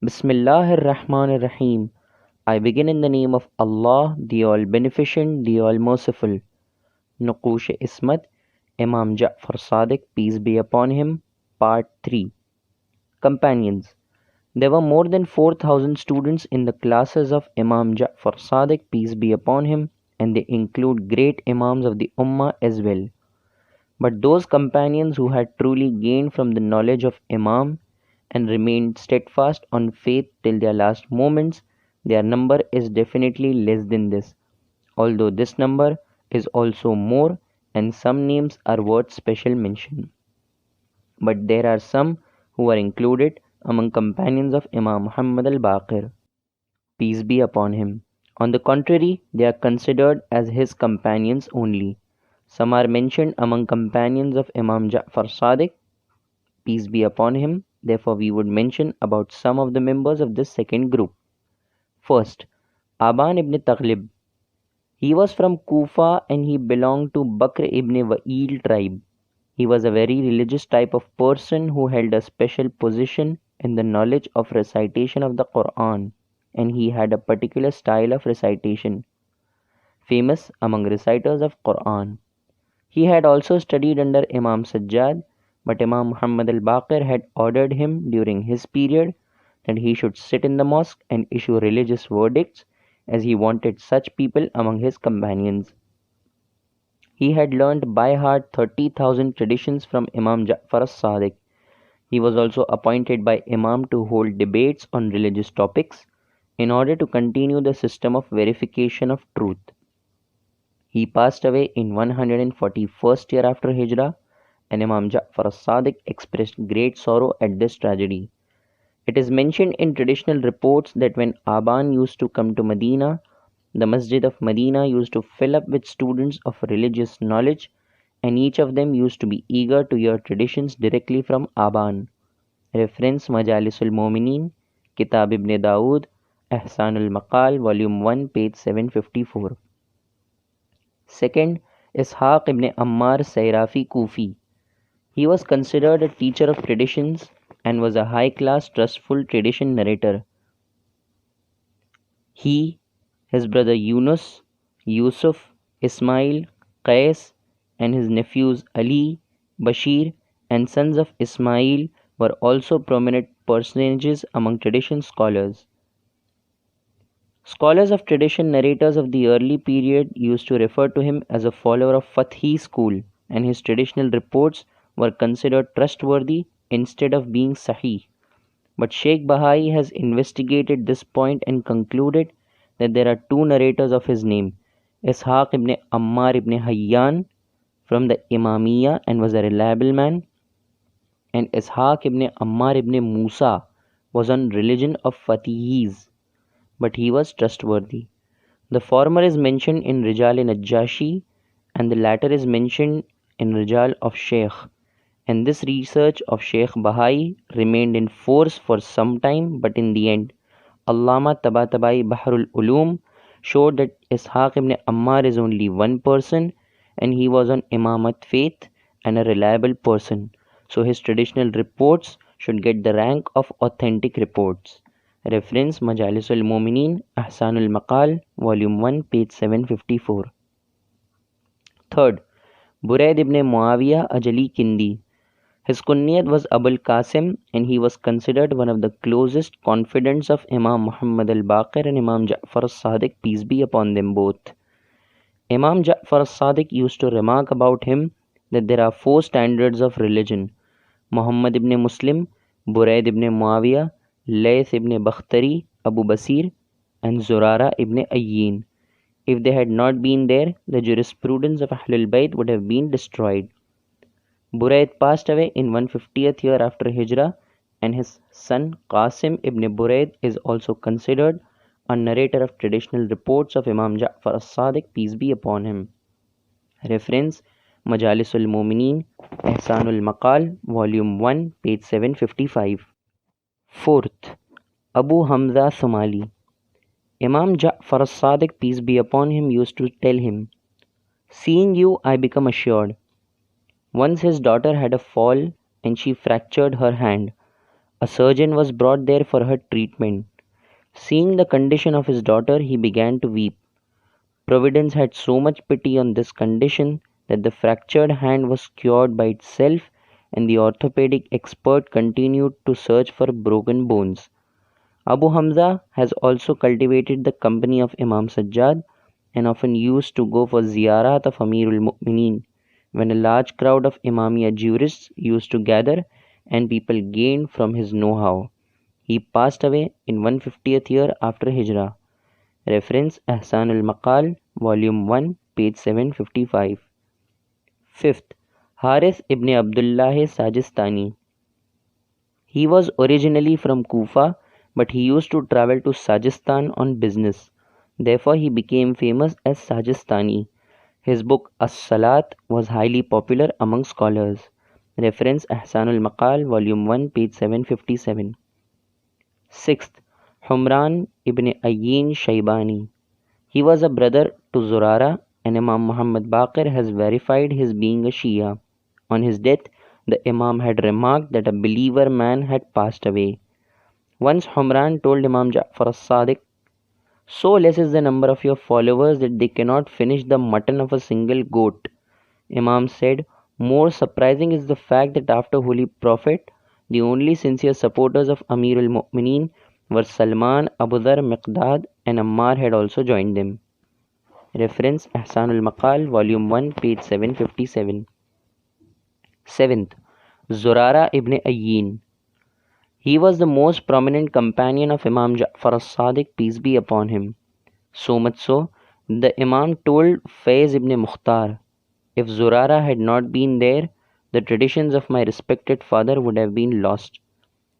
Bismillahir Rahmanir Rahim. I begin in the name of Allah, the All Beneficent, the All Merciful. Nuqush Ismat, Imam Ja'far Sadiq, peace be upon him. Part 3. Companions. There were more than 4,000 students in the classes of Imam Ja'far Sadiq, peace be upon him, and they include great Imams of the Ummah as well. But those companions who had truly gained from the knowledge of Imam and remained steadfast on faith till their last moments, their number is definitely less than this, although this number is also more, and some names are worth special mention. But there are some who are included among companions of Imam Muhammad al Baqir, peace be upon him. On the contrary, they are considered as his companions only. Some are mentioned among companions of Imam Ja'far Sadiq, peace be upon him. Therefore, we would mention about some of the members of this second group. First, Aban ibn Taghlib. He was from Kufa and he belonged to Bakr ibn Wa'il tribe. He was a very religious type of person who held a special position in the knowledge of recitation of the Quran, and he had a particular style of recitation, famous among reciters of Quran. He had also studied under Imam Sajjad, but Imam Muhammad al Baqir had ordered him during his period that he should sit in the mosque and issue religious verdicts, as he wanted such people among his companions. He had learnt by heart 30,000 traditions from Imam Ja'far as-Sadiq. He was also appointed by Imam to hold debates on religious topics in order to continue the system of verification of truth. He passed away in 141st year after Hijrah, and Imam Ja'far as-Sadiq expressed great sorrow at this tragedy. It is mentioned in traditional reports that when Aban used to come to Medina, the Masjid of Medina used to fill up with students of religious knowledge, and each of them used to be eager to hear traditions directly from Aban. Reference Majalisul Mominin, Kitab ibn Dawood, Ahsanul Maqal, Volume 1, page 754. Second, Ishaq ibn Ammar Sayrafi Kufi. He was considered a teacher of traditions and was a high-class, trustful tradition narrator. He, his brother Yunus, Yusuf, Ismail, Qais, and his nephews Ali, Bashir, and sons of Ismail were also prominent personages among tradition scholars. Scholars of tradition narrators of the early period used to refer to him as a follower of Fathi school, and his traditional reports were considered trustworthy instead of being sahih. But Sheikh Bahai has investigated this point and concluded that there are two narrators of his name, Ishaq ibn Ammar ibn Hayyan from the Imamiyya and was a reliable man, and Ishaq ibn Ammar ibn Musa was on religion of Fatihis, but he was trustworthy. The former is mentioned in Rijal-e-Najashi and the latter is mentioned in Rijal of Sheikh, and this research of Sheikh Bahai remained in force for some time, but in the end, Allama Tabatabai Bahrul Ulum showed that Ishaq ibn Ammar is only one person and he was on Imamat faith and a reliable person, so his traditional reports should get the rank of authentic reports. Reference Majalisul Mominin, Ahsanul Maqal, Volume 1, page 754. Third, Buraid ibn Muawiyah Ajali Kindi. His kunyat was Abul Qasim and he was considered one of the closest confidants of Imam Muhammad al Baqir and Imam Ja'far as-Sadiq, peace be upon them both. Imam Ja'far as-Sadiq used to remark about him that there are four standards of religion: Muhammad ibn Muslim, Buraid ibn Muawiyah, Layth ibn Bakhtari, Abu Basir, and Zurara ibn Ayyin. If they had not been there, the jurisprudence of Ahlul Bayt would have been destroyed. Buraid passed away in 150th year after Hijrah, and his son Qasim ibn Buraid is also considered a narrator of traditional reports of Imam Ja'far as-Sadiq, peace be upon him. Reference Majalisul Mominin, Ihsanul Maqal, Volume 1, page 755. Fourth, Abu Hamza Somali. Imam Ja'far as-Sadiq, peace be upon him, used to tell him, "Seeing you, I become assured." Once his daughter had a fall and she fractured her hand. A surgeon was brought there for her treatment. Seeing the condition of his daughter, he began to weep. Providence had so much pity on this condition that the fractured hand was cured by itself, and the orthopedic expert continued to search for broken bones. Abu Hamza has also cultivated the company of Imam Sajjad and often used to go for ziyarat of Amirul Mu'mineen, when a large crowd of Imamiya jurists used to gather and people gained from his know-how. He passed away in 150th year after Hijrah. Reference Ahsanul Maqal, Volume 1, page 755. Fifth, Harith ibn Abdullah Sajistani. He was originally from Kufa, but he used to travel to Sajistan on business. Therefore, he became famous as Sajistani. His book As-Salat was highly popular among scholars. Reference Ahsanul Maqal, Volume 1, page 757. Sixth, Humran ibn Ayyin Shaybani. He was a brother to Zurara, and Imam Muhammad Baqir has verified his being a Shia. On his death, the Imam had remarked that a believer man had passed away. Once Humran told Imam Ja'far as-Sadiq, "So less is the number of your followers that they cannot finish the mutton of a single goat." Imam said, "More surprising is the fact that after Holy Prophet, the only sincere supporters of Amir al-Mu'mineen were Salman, Abu Dhar, Miqdad, and Ammar had also joined them." Reference Ahsanul Maqal, Volume 1, page 757. Seventh, Zurara ibn Ayyin. He was the most prominent companion of Imam Ja'far as-Sadiq, peace be upon him. So much so, the Imam told Faiz ibn Mukhtar, "If Zurara had not been there, the traditions of my respected father would have been lost."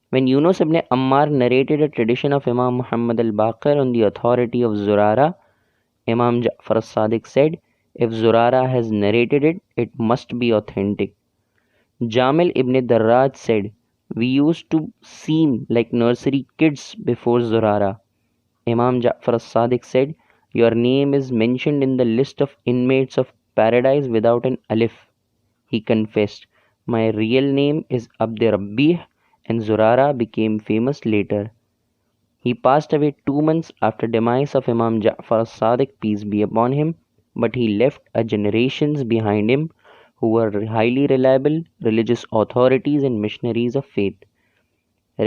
When Yunus ibn Ammar narrated a tradition of Imam Muhammad al-Baqir on the authority of Zurara, Imam Ja'far as-Sadiq said, "If Zurara has narrated it, it must be authentic." Jamil ibn Darraj said, "We used to seem like nursery kids before Zurara." Imam Ja'far as-Sadiq said, "Your name is mentioned in the list of inmates of paradise without an alif." He confessed, "My real name is Abd Rabbih," and Zurara became famous later. He passed away 2 months after demise of Imam Ja'far as-Sadiq, peace be upon him, but he left a generations behind him who were highly reliable religious authorities and missionaries of faith.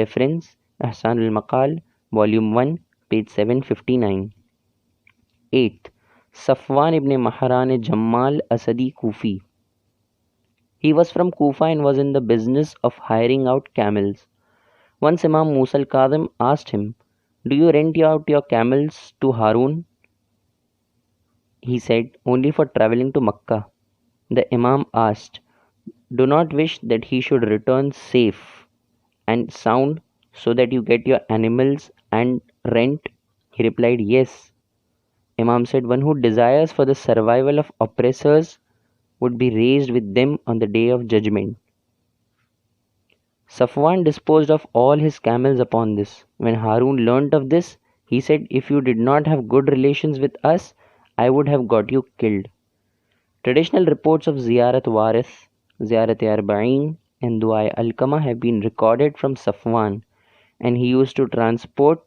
Reference Ahsanul Maqal, Volume 1, page 759. 8th, Safwan ibn Mahran Jammal Asadi Kufi. He was from Kufa and was in the business of hiring out camels. Once Imam Musa al-Kadhim asked him, "Do you rent out your camels to Harun?" He said, "Only for traveling to Makkah." The Imam asked, "Do not wish that he should return safe and sound so that you get your animals and rent?" He replied, "Yes." Imam said, "One who desires for the survival of oppressors would be raised with them on the day of judgment." Safwan disposed of all his camels upon this. When Harun learnt of this, he said, "If you did not have good relations with us, I would have got you killed." Traditional reports of Ziyarat Warith, Ziyarat Arba'in, and Du'a Alqama have been recorded from Safwan, and he used to transport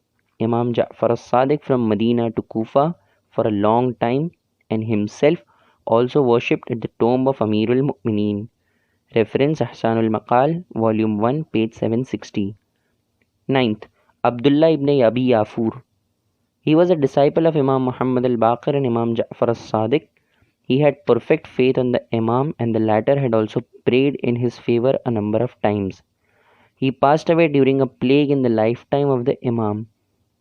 Imam Ja'far as-Sadiq from Medina to Kufa for a long time, and himself also worshipped at the tomb of Amirul Mu'mineen. Reference Ahsanul Maqal, Volume 1, page 760. 9th, Abdullah ibn Abi Yafur. He was a disciple of Imam Muhammad al-Baqir and Imam Ja'far as-Sadiq. He had perfect faith on the Imam, and the latter had also prayed in his favor a number of times. He passed away during a plague in the lifetime of the Imam.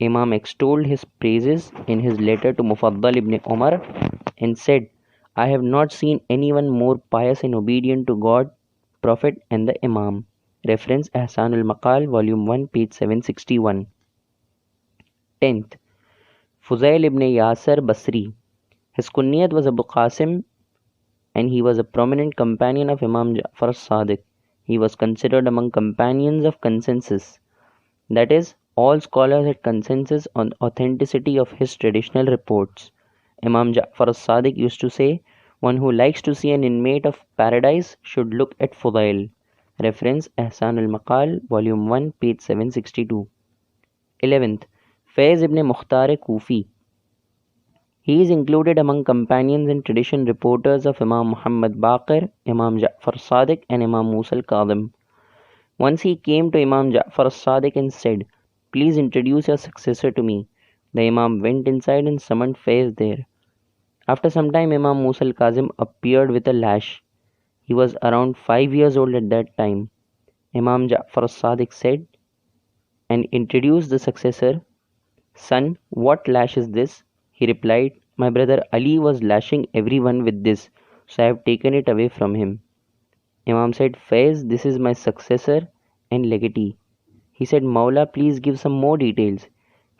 Imam extolled his praises in his letter to Mufaddal ibn Umar and said, "I have not seen anyone more pious and obedient to God, Prophet, and the Imam." Reference Ahsanul Maqal, Volume 1, page 761. 10th, Fuzail ibn Yasar Basri. His kunyat was Abu Qasim, and he was a prominent companion of Imam Ja'far as-Sadiq. He was considered among companions of consensus. That is, all scholars had consensus on the authenticity of his traditional reports. Imam Ja'far as-Sadiq used to say, "One who likes to see an inmate of paradise should look at Fudail." Reference Ahsan al-Maqal, Volume 1, page 762. 11th. Faiz ibn Mukhtar Kufi. He is included among companions and tradition reporters of Imam Muhammad Baqir, Imam Ja'far Sadiq, and Imam Musa al-Kadhim. Once he came to Imam Ja'far Sadiq and said, "Please introduce your successor to me." The Imam went inside and summoned Faiz there. After some time, Imam Musa al-Kazim appeared with a lash. He was around 5 years old at that time. Imam Ja'far Sadiq said and introduced the successor. "Son, what lash is this?" He replied, "My brother Ali was lashing everyone with this, so I have taken it away from him." Imam said, "Faiz, this is my successor and legatee." He said, "Maula, please give some more details."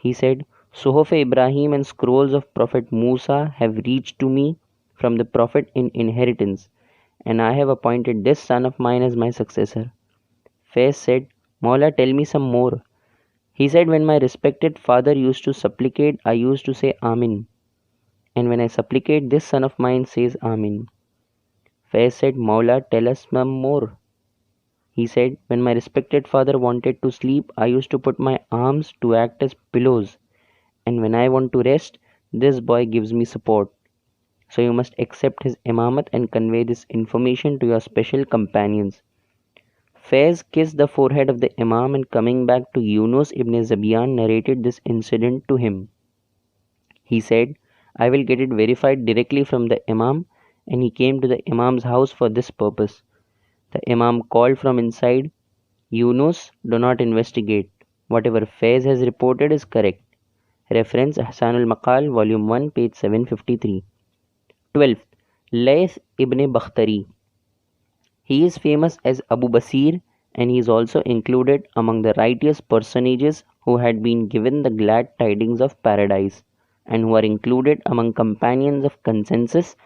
He said, "Suhuf Ibrahim and scrolls of Prophet Musa have reached to me from the Prophet in inheritance, and I have appointed this son of mine as my successor." Faiz said, "Maula, tell me some more." He said, "When my respected father used to supplicate, I used to say Amin. And when I supplicate, this son of mine says Amin." Faiz said, "Maula, tell us some more." He said, "When my respected father wanted to sleep, I used to put my arms to act as pillows. And when I want to rest, this boy gives me support. So you must accept his imamat and convey this information to your special companions." Faiz kissed the forehead of the Imam and coming back to Yunus ibn Zabiyan narrated this incident to him. He said, "I will get it verified directly from the Imam," and he came to the Imam's house for this purpose. The Imam called from inside, "Yunus, do not investigate. Whatever Faiz has reported is correct." Reference Ahsan al-Maqal, Volume 1, page 753. 12th. Layth ibn Bakhtari. He is famous as Abu Basir, and he is also included among the righteous personages who had been given the glad tidings of paradise, and who are included among companions of consensus,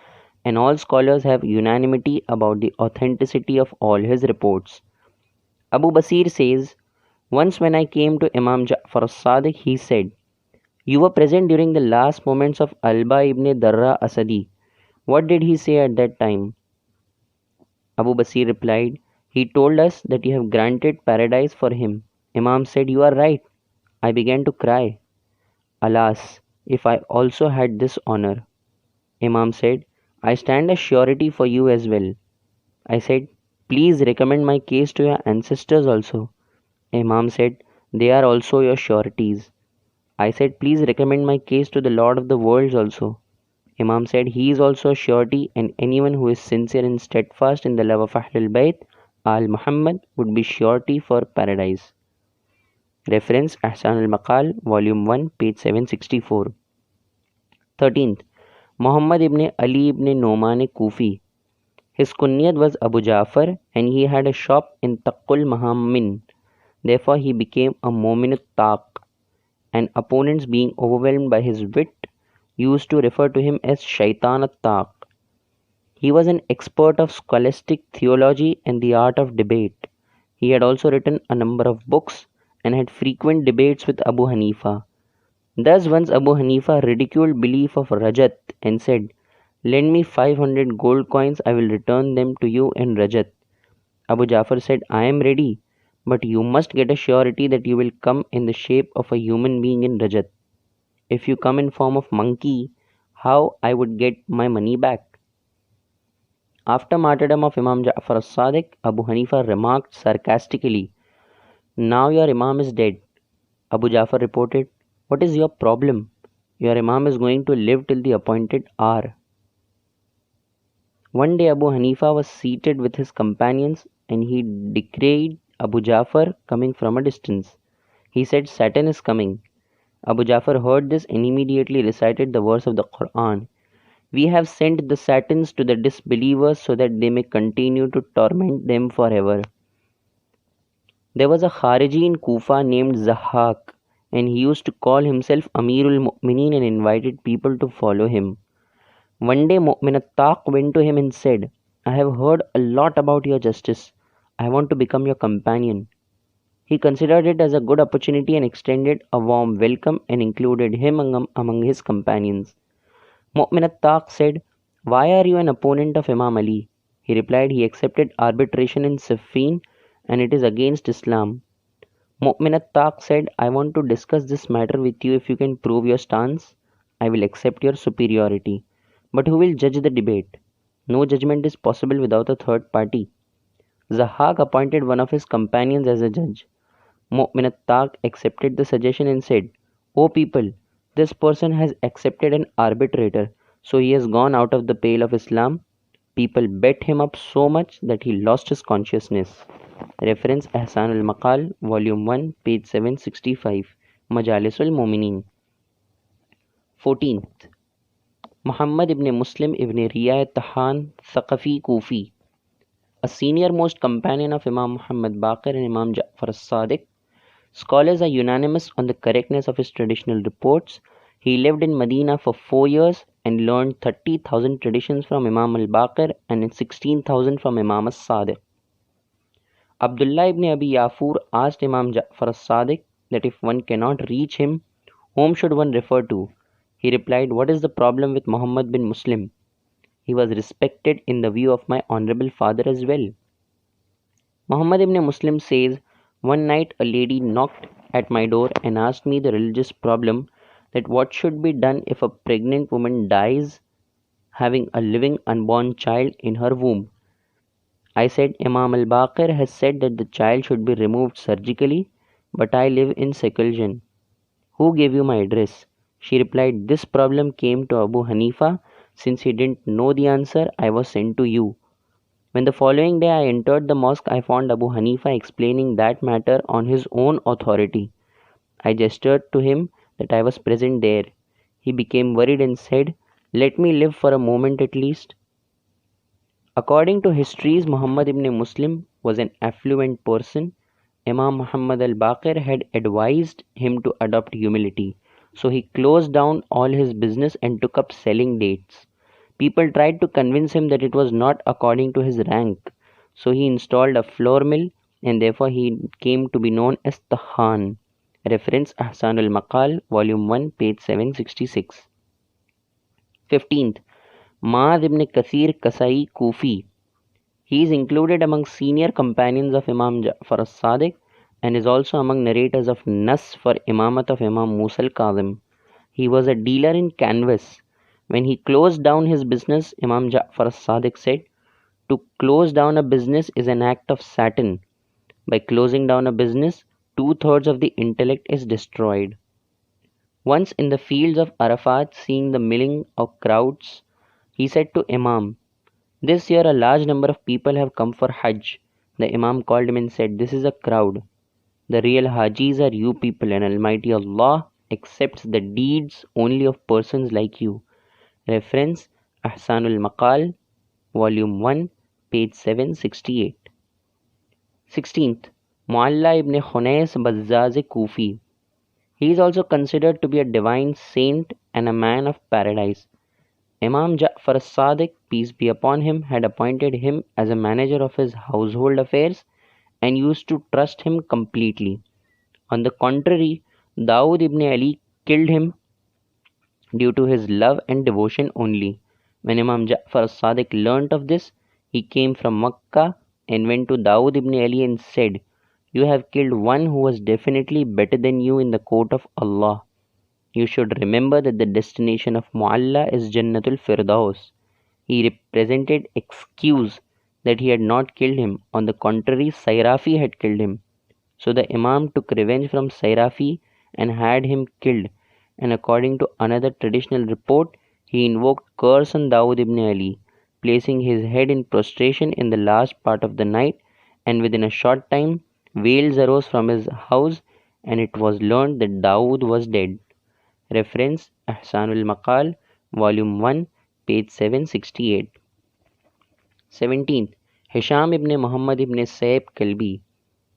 and all scholars have unanimity about the authenticity of all his reports. Abu Basir says, "Once when I came to Imam Ja'far as-Sadiq, he said, 'You were present during the last moments of Alba ibn Darra Asadi. What did he say at that time?' Abu Basir replied, 'He told us that you have granted paradise for him.' Imam said, 'You are right.' I began to cry. 'Alas, if I also had this honor.' Imam said, 'I stand as surety for you as well.' I said, 'Please recommend my case to your ancestors also.' Imam said, 'They are also your sureties.' I said, 'Please recommend my case to the Lord of the worlds also.' Imam said, 'He is also a surety, and anyone who is sincere and steadfast in the love of Ahlul Bayt al-Muhammad would be surety for paradise." Reference Ahsan al-Maqal, Volume 1, page 764. 13th. Muhammad ibn Ali ibn Noman Kufi. His kunyat was Abu Ja'far, and he had a shop in Taqul Mahammin. Therefore he became a Mu'min Taq, and opponents, being overwhelmed by his wit, used to refer to him as Shaitan Taq. He was an expert of scholastic theology and the art of debate. He had also written a number of books and had frequent debates with Abu Hanifa. Thus once Abu Hanifa ridiculed belief of Rajat and said, "Lend me 500 gold coins, I will return them to you in Rajat." Abu Ja'far said, "I am ready, but you must get a surety that you will come in the shape of a human being in Rajat. If you come in form of monkey, how I would get my money back?" After martyrdom of Imam Ja'far as-Sadiq, Abu Hanifa remarked sarcastically, "Now your Imam is dead." Abu Ja'far reported, "What is your problem? Your Imam is going to live till the appointed hour." One day Abu Hanifa was seated with his companions, and he descried Abu Ja'far coming from a distance. He said, "Satan is coming." Abu Ja'far heard this and immediately recited the verse of the Quran, "We have sent the Satans to the disbelievers so that they may continue to torment them forever." There was a Khariji in Kufa named Zahak, and he used to call himself Amirul Mu'mineen and invited people to follow him. One day Mu'min Attaq went to him and said, "I have heard a lot about your justice. I want to become your companion." He considered it as a good opportunity and extended a warm welcome and included him among his companions. Mu'min Attaq said, "Why are you an opponent of Imam Ali?" He replied, "He accepted arbitration in Siffin and it is against Islam. Mu'min at-Taq said, I want to discuss this matter with you if you can prove your stance. I will accept your superiority. But who will judge the debate? No judgment is possible without a third party. Zahaq appointed one of his companions as a judge. Mu'min at-Taq accepted the suggestion and said, O people, this person has accepted an arbitrator, so he has gone out of the pale of Islam. People bet him up so much that he lost his consciousness. Reference Ahsan al-Maqal, Volume 1, page 765, Majalisul Mu'minin. 14th. Muhammad ibn Muslim ibn Riyah Tahan Thaqafi Kufi, a senior-most companion of Imam Muhammad Baqir and Imam Ja'far as-Sadiq. Scholars are unanimous on the correctness of his traditional reports. He lived in Medina for 4 years and learned 30,000 traditions from Imam al-Baqir and 16,000 from Imam as-Sadiq. Abdullah ibn Abi Yafur asked Imam Ja'far as-Sadiq that if one cannot reach him, whom should one refer to? He replied, what is the problem with Muhammad bin Muslim? He was respected in the view of my honorable father as well. Muhammad ibn Muslim says, one night a lady knocked at my door and asked me the religious problem that what should be done if a pregnant woman dies having a living unborn child in her womb. I said, Imam al-Baqir has said that the child should be removed surgically, but I live in seclusion. Who gave you my address? She replied, this problem came to Abu Hanifa. Since he didn't know the answer, I was sent to you. When the following day I entered the mosque, I found Abu Hanifa explaining that matter on his own authority. I gestured to him that I was present there. He became worried and said, let me live for a moment at least. According to histories, Muhammad ibn Muslim was an affluent person. Imam Muhammad al-Baqir had advised him to adopt humility. So he closed down all his business and took up selling dates. People tried to convince him that it was not according to his rank. So he installed a flour mill and therefore he came to be known as Tahan. Reference Ahsan al-Maqal, Volume 1, page 766. 15th. Maad ibn Kathir Kasai Kufi. He is included among senior companions of Imam Ja'far as-Sadiq and is also among narrators of Nas for Imamat of Imam Musa al-Kazim. He was a dealer in canvas. When he closed down his business, Imam Ja'far as-Sadiq said, to close down a business is an act of Satan. By closing down a business, 2/3 of the intellect is destroyed. Once in the fields of Arafat, seeing the milling of crowds, he said to Imam, this year a large number of people have come for Hajj. The Imam called him and said, this is a crowd. The real Hajis are you people, and Almighty Allah accepts the deeds only of persons like you. Reference Ahsanul Maqal, Volume 1, page 768. 16th. Mu'alla ibn Khunais Bazzaz Kufi. He is also considered to be a divine saint and a man of paradise. Imam Ja'far as-Sadiq, peace be upon him, had appointed him as a manager of his household affairs and used to trust him completely. On the contrary, Dawood ibn Ali killed him due to his love and devotion only. When Imam Ja'far as-Sadiq learnt of this, he came from Makkah and went to Dawood ibn Ali and said, you have killed one who was definitely better than you in the court of Allah. You should remember that the destination of Mu'alla is Jannatul Firdaus. He represented excuse that he had not killed him. On the contrary, Sayrafi had killed him. So the Imam took revenge from Sayrafi and had him killed. And according to another traditional report, he invoked curse on Dawood ibn Ali, placing his head in prostration in the last part of the night, and within a short time, wails arose from his house, and it was learned that Dawood was dead. Reference Ahsanul Maqal, Volume 1, page 768. 17th. Hisham ibn Muhammad ibn Saib Kalbi.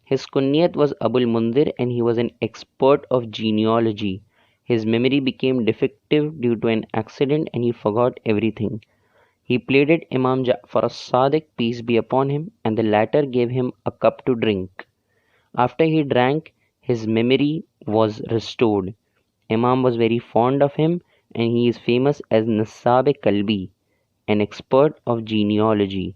His kunyat was Abul Mundir and he was an expert of genealogy. His memory became defective due to an accident and he forgot everything. He pleaded Imam Ja'far as-Sadiq, peace be upon him, and the latter gave him a cup to drink. After he drank, his memory was restored. Imam was very fond of him and he is famous as Nassab Kalbi, an expert of genealogy.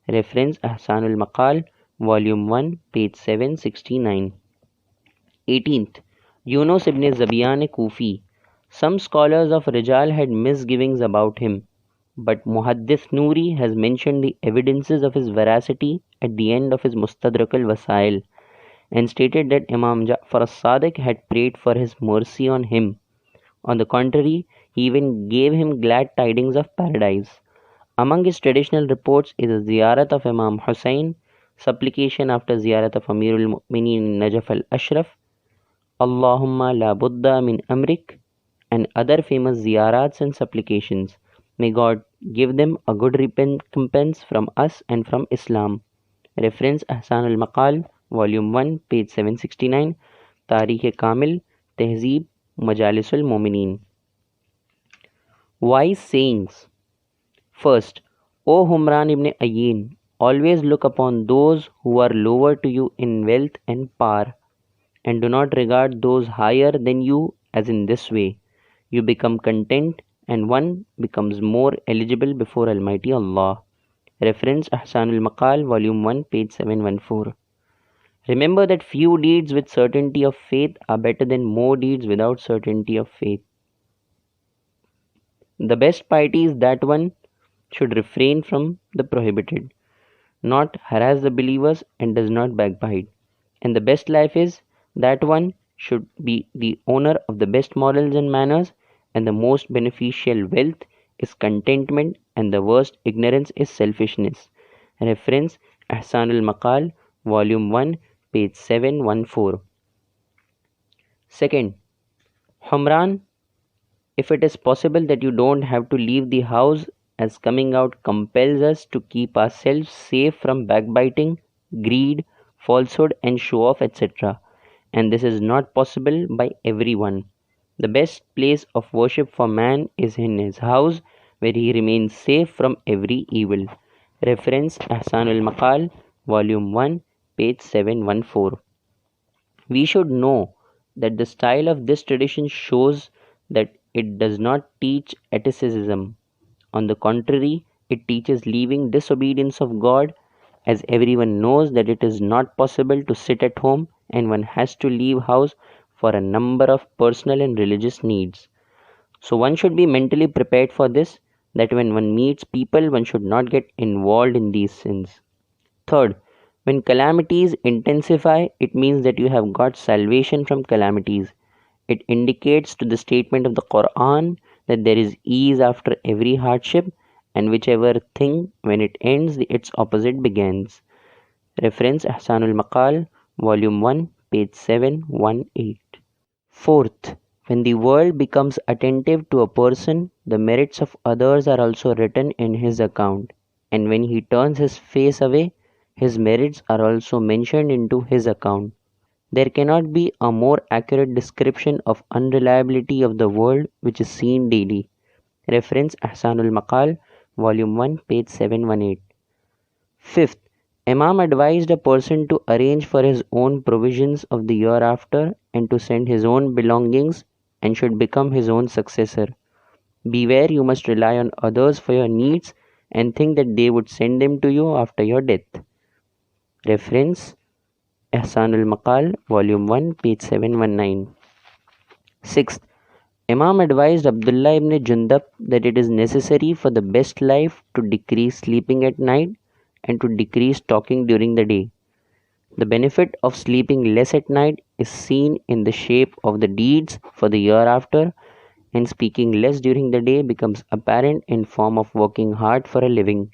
Reference Ahsanul Maqal, Volume 1, page 769. 18th. Yunus ibn Zabiyan Kufi. Some scholars of Rijal had misgivings about him, but Muhaddith Noori has mentioned the evidences of his veracity at the end of his Mustadrak al-Wasail and stated that Imam Ja'far as-Sadiq had prayed for his mercy on him. On the contrary, he even gave him glad tidings of paradise. Among his traditional reports is a ziyarat of Imam Hussein, supplication after ziyarat of Amirul Mu'mineen Najaf al-Ashraf, Allahumma la Buddha min amrik, and other famous ziyarats and supplications. May God give them a good recompense from us and from Islam. Reference Ahsan al-Maqal, Volume 1, page 769, Tarikh-e-Kamil, Tehzeeb, Majalis al-Mu'mineen. Wise sayings. First, O Humran ibn Ayyin, always look upon those who are lower to you in wealth and power, and do not regard those higher than you, as in this way you become content and one becomes more eligible before Almighty Allah. Reference Ahsan al-Maqal, Volume 1, page 714. Remember that few deeds with certainty of faith are better than more deeds without certainty of faith. The best piety is that one should refrain from the prohibited, not harass the believers, and does not backbite. And the best life is that one should be the owner of the best morals and manners, and the most beneficial wealth is contentment, and the worst ignorance is selfishness. Reference Ahsan al-Maqal, Volume 1, page 714. Second, Humran, if it is possible that you don't have to leave the house, as coming out compels us to keep ourselves safe from backbiting, greed, falsehood, and show off, etc. And this is not possible by everyone. The best place of worship for man is in his house, where he remains safe from every evil. Reference Ahsan al-Maqal, Volume 1, page 714. We should know that the style of this tradition shows that it does not teach asceticism. On the contrary, it teaches leaving disobedience of God, as everyone knows that it is not possible to sit at home and one has to leave house for a number of personal and religious needs. So one should be mentally prepared for this, that when one meets people, one should not get involved in these sins. Third, when calamities intensify, it means that you have got salvation from calamities. It indicates to the statement of the Quran that there is ease after every hardship, and whichever thing, when it ends, its opposite begins. Reference Ahsanul Maqal, Volume 1, page 718. Fourth, when the world becomes attentive to a person, the merits of others are also written in his account, and when he turns his face away, his merits are also mentioned into his account. There cannot be a more accurate description of unreliability of the world which is seen daily. Reference Ahsanul Maqal, Volume 1, page 718. Fifth, Imam advised a person to arrange for his own provisions of the year after and to send his own belongings, and should become his own successor. Beware, you must rely on others for your needs and think that they would send them to you after your death. Reference Ihsan al-Maqal, Volume 1, page 719. Sixth, Imam advised Abdullah ibn Jundab that it is necessary for the best life to decrease sleeping at night and to decrease talking during the day. The benefit of sleeping less at night is seen in the shape of the deeds for the year after, and speaking less during the day becomes apparent in form of working hard for a living.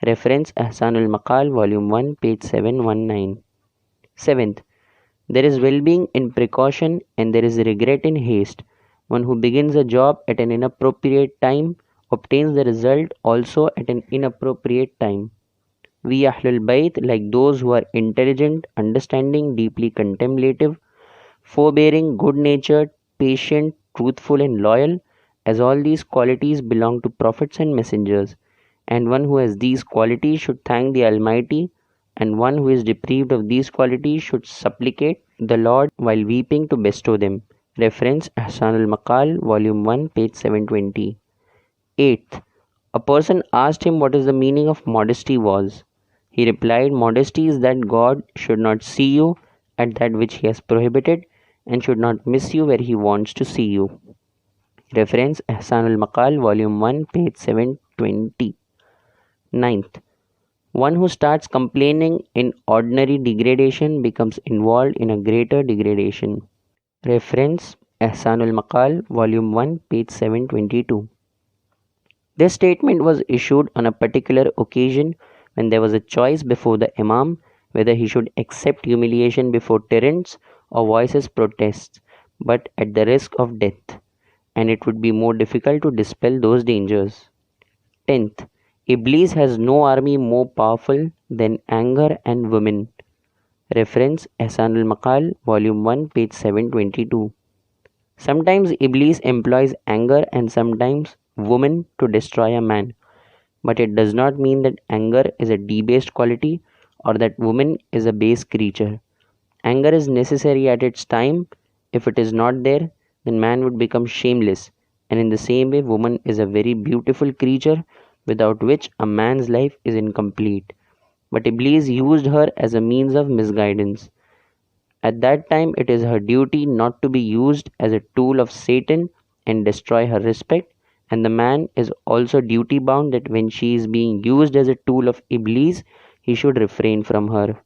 Reference Ahsan al-Maqal, Volume 1, page 719. Seventh, there is well-being in precaution and there is regret in haste. One who begins a job at an inappropriate time obtains the result also at an inappropriate time. We Ahlul Bayt, like those who are intelligent, understanding, deeply contemplative, forbearing, good-natured, patient, truthful and loyal, as all these qualities belong to prophets and messengers, and one who has these qualities should thank the Almighty, and one who is deprived of these qualities should supplicate the Lord while weeping to bestow them. Reference Ahsan al-Maqal, Volume 1, page 720. 8th, a person asked him what is the meaning of modesty was. He replied, modesty is that God should not see you at that which he has prohibited and should not miss you where he wants to see you. Reference Ihsanul Maqal, Volume 1, page 720. Ninth, one who starts complaining in ordinary degradation becomes involved in a greater degradation. Reference Ihsanul Maqal, Volume 1, page 722. This statement was issued on a particular occasion when there was a choice before the Imam whether he should accept humiliation before tyrants or voice his protests, but at the risk of death, and it would be more difficult to dispel those dangers. 10th, Iblis has no army more powerful than anger and women. Reference Ihsanul Maqal, Volume 1, page 722. Sometimes Iblis employs anger and sometimes woman to destroy a man, but it does not mean that anger is a debased quality or that woman is a base creature. Anger is necessary at its time. If it is not there, then man would become shameless, and in the same way, woman is a very beautiful creature without which a man's life is incomplete. But Iblis used her as a means of misguidance. At that time, it is her duty not to be used as a tool of Satan and destroy her respect, and the man is also duty bound that when she is being used as a tool of Iblis, he should refrain from her.